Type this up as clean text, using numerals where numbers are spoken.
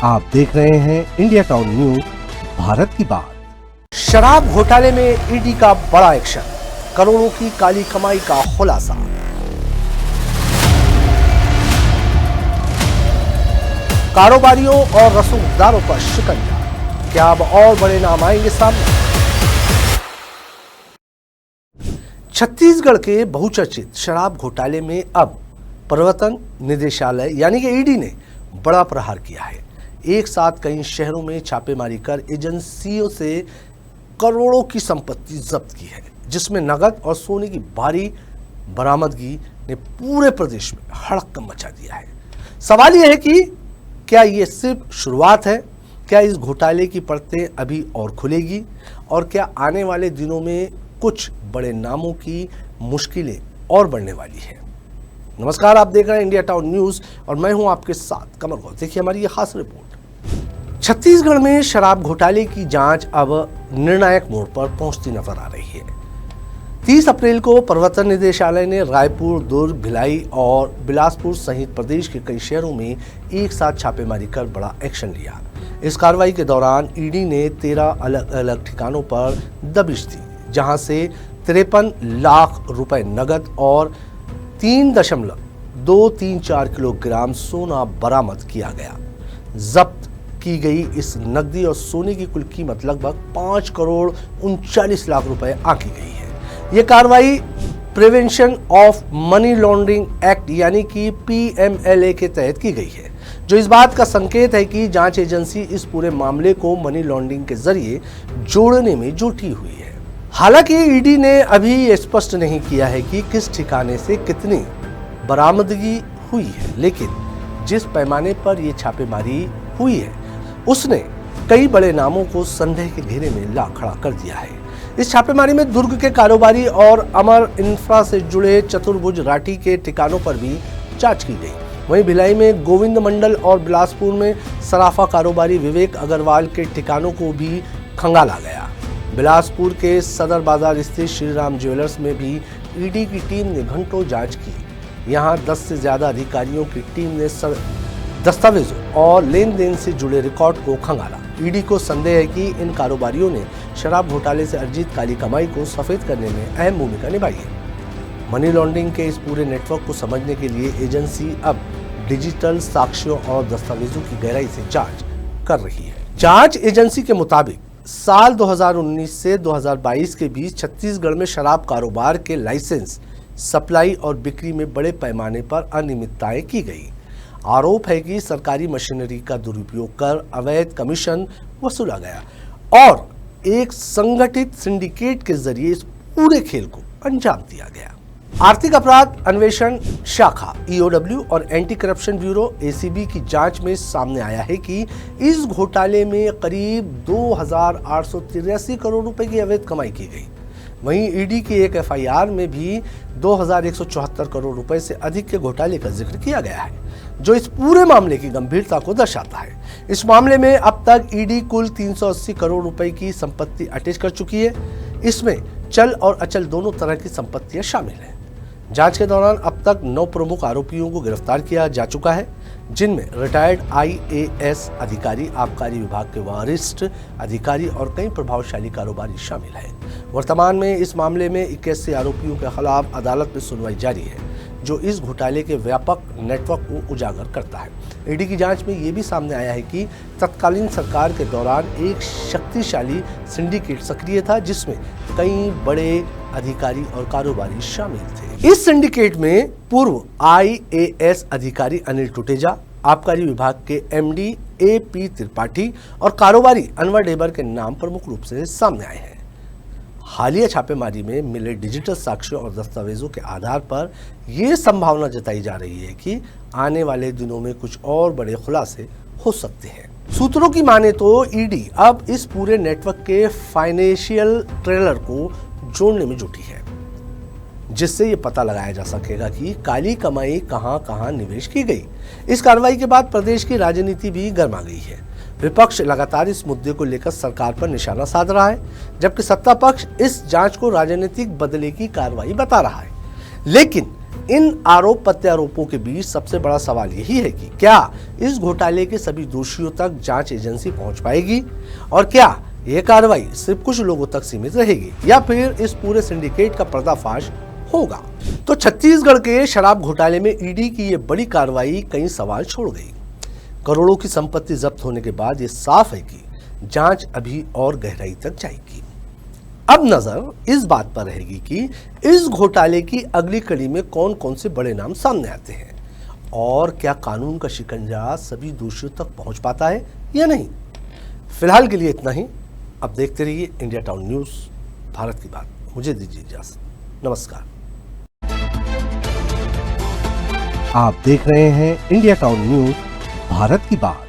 आप देख रहे हैं इंडिया टाउन न्यूज, भारत की बात। शराब घोटाले में ईडी का बड़ा एक्शन, करोड़ों की काली कमाई का खुलासा। कारोबारियों और रसूखदारों पर शिकंजा, क्या अब और बड़े नाम आएंगे सामने? छत्तीसगढ़ के बहुचर्चित शराब घोटाले में अब प्रवर्तन निदेशालय यानी कि ईडी ने बड़ा प्रहार किया है। एक साथ कई शहरों में छापेमारी कर एजेंसियों से करोड़ों की संपत्ति जब्त की है, जिसमें नगद और सोने की भारी बरामदगी ने पूरे प्रदेश में हड़कंप मचा दिया है। सवाल यह है कि क्या ये सिर्फ शुरुआत है? क्या इस घोटाले की परतें अभी और खुलेगी और क्या आने वाले दिनों में कुछ बड़े नामों की मुश्किलें और बढ़ने वाली है? नमस्कार, आप देख रहे हैं इंडिया टाउन न्यूज और मैं हूं आपके साथ कमर गौर। देखिए हमारी ये खास रिपोर्ट। छत्तीसगढ़ में शराब घोटाले की जांच अब निर्णायक मोड़ पर पहुंचती नजर आ रही है। 30 अप्रैल को प्रवर्तन निदेशालय ने रायपुर, दुर्ग, भिलाई और बिलासपुर सहित प्रदेश के कई शहरों में एक साथ छापेमारी कर बड़ा एक्शन लिया। इस कार्रवाई के दौरान ईडी ने 13 अलग अलग ठिकानों पर दबिश दी, जहां से 53 लाख रुपए नगद और 3.234 किलोग्राम सोना बरामद किया गया। जब्त की गई इस नकदी और सोने की कुल कीमत लगभग 5 करोड़ 39 लाख रुपए आंकी गई है। यह कार्रवाई prevention of money laundering act यानी कि PMLA के तहत की गई है, जो इस बात का संकेत है कि जांच एजेंसी इस पूरे मामले को मनी लॉन्ड्रिंग के जरिए जोड़ने में जुटी हुई है। हालांकि ईडी ने अभी ये स्पष्ट नहीं किया है कि किस ठिकाने से कितनी बरामदगी हुई है, लेकिन जिस पैमाने पर यह छापेमारी हुई है उसने कई बड़े नामों को संदेह के घेरे में ला खड़ा कर दिया है। इस छापेमारी में दुर्ग के कारोबारी और अमर इंफ्रा से जुड़े चतुर्भुज राठी के ठिकानों पर भी जांच की गई। वहीं भिलाई में गोविंद मंडल और बिलासपुर में सराफा कारोबारी विवेक अग्रवाल के ठिकानों को भी खंगाला गया। बिलासपुर के सदर बाजार स्थित श्रीराम ज्वेलर्स में भी ईडी की टीम ने घंटों जांच की। यहां 10 से ज्यादा अधिकारियों की टीम ने दस्तावेजों और लेन देन से जुड़े रिकॉर्ड को खंगाला। ईडी को संदेह है कि इन कारोबारियों ने शराब घोटाले से अर्जित काली कमाई को सफेद करने में अहम भूमिका निभाई है। मनी लॉन्ड्रिंग के इस पूरे नेटवर्क को समझने के लिए एजेंसी अब डिजिटल साक्ष्यों और दस्तावेजों की गहराई से जांच कर रही है। जांच एजेंसी के मुताबिक साल 2019 से 2022 के बीच छत्तीसगढ़ में शराब कारोबार के लाइसेंस, सप्लाई और बिक्री में बड़े पैमाने पर अनियमितताएं की गई। आरोप है कि सरकारी मशीनरी का दुरुपयोग कर अवैध कमीशन वसूला गया और एक संगठित सिंडिकेट के जरिए इस पूरे खेल को अंजाम दिया गया। आर्थिक अपराध अन्वेषण शाखा EOW और एंटी करप्शन ब्यूरो ACB की जांच में सामने आया है कि इस घोटाले में करीब 2,883 करोड़ रुपए की अवैध कमाई की गई। वहीं ईडी की एक FIR में भी 2,174 करोड़ रुपए से अधिक के घोटाले का जिक्र किया गया है, जो इस पूरे मामले की गंभीरता को दर्शाता है। इस मामले में अब तक ईडी कुल 380 करोड़ रुपए की संपत्ति अटैच कर चुकी है। इसमें चल और अचल दोनों तरह की संपत्तियां शामिल हैं। जांच के दौरान अब तक 9 प्रमुख आरोपियों को गिरफ्तार किया जा चुका है, जिनमें रिटायर्ड IAS अधिकारी, आबकारी विभाग के वरिष्ठ अधिकारी और कई प्रभावशाली कारोबारी शामिल हैं। वर्तमान में इस मामले में 81 आरोपियों के खिलाफ अदालत में सुनवाई जारी है, जो इस घोटाले के व्यापक नेटवर्क को उजागर करता है। ईडी की जांच में ये भी सामने आया है कि तत्कालीन सरकार के दौरान एक शक्तिशाली सिंडिकेट सक्रिय था, जिसमें कई बड़े अधिकारी और कारोबारी शामिल थे। इस सिंडिकेट में पूर्व IAS अधिकारी अनिल टुटेजा, आबकारी विभाग के MD AP त्रिपाठी और कारोबारी अनवर ढेबर के नाम प्रमुख रूप से सामने आए हैं। हालिया छापेमारी में मिले डिजिटल साक्ष्यों और दस्तावेजों के आधार पर यह संभावना जताई जा रही है कि आने वाले दिनों में कुछ और बड़े खुलासे हो सकते हैं। सूत्रों की माने तो ईडी अब इस पूरे नेटवर्क के फाइनेंशियल ट्रेलर को जोड़ने में जुटी है, जिससे ये पता लगाया जा सकेगा कि काली कमाई कहां-कहां निवेश की गई। इस कार्रवाई के बाद प्रदेश की राजनीति भी गर्मा गई है। विपक्ष लगातार इस मुद्दे को लेकर सरकार पर निशाना साध रहा है, जबकि सत्ता पक्ष इस जांच को राजनीतिक बदले की कार्रवाई बता रहा है। लेकिन इन आरोप प्रत्यारोपों के बीच सबसे बड़ा सवाल यही है कि क्या इस घोटाले के सभी दोषियों तक जांच एजेंसी पहुंच पाएगी और क्या यह कार्रवाई सिर्फ कुछ लोगों तक सीमित रहेगी या फिर इस पूरे सिंडिकेट का पर्दाफाश होगा। तो छत्तीसगढ़ के शराब घोटाले में ईडी की यह बड़ी कार्रवाई कई सवाल छोड़ गई। करोड़ों की संपत्ति जब्त होने के बाद यह साफ है कि जांच अभी और गहराई तक जाएगी। अब नजर इस बात पर रहेगी कि इस घोटाले की अगली कड़ी में कौन कौन से बड़े नाम सामने आते हैं और क्या कानून का शिकंजा सभी दोषियों तक पहुंच पाता है या नहीं। फिलहाल के लिए इतना ही। अब देखते रहिए इंडिया टाउन न्यूज़, भारत की बात। मुझे दीजिए इजाजत। नमस्कार। आप देख रहे हैं इंडिया टाउन न्यूज़, भारत की बात।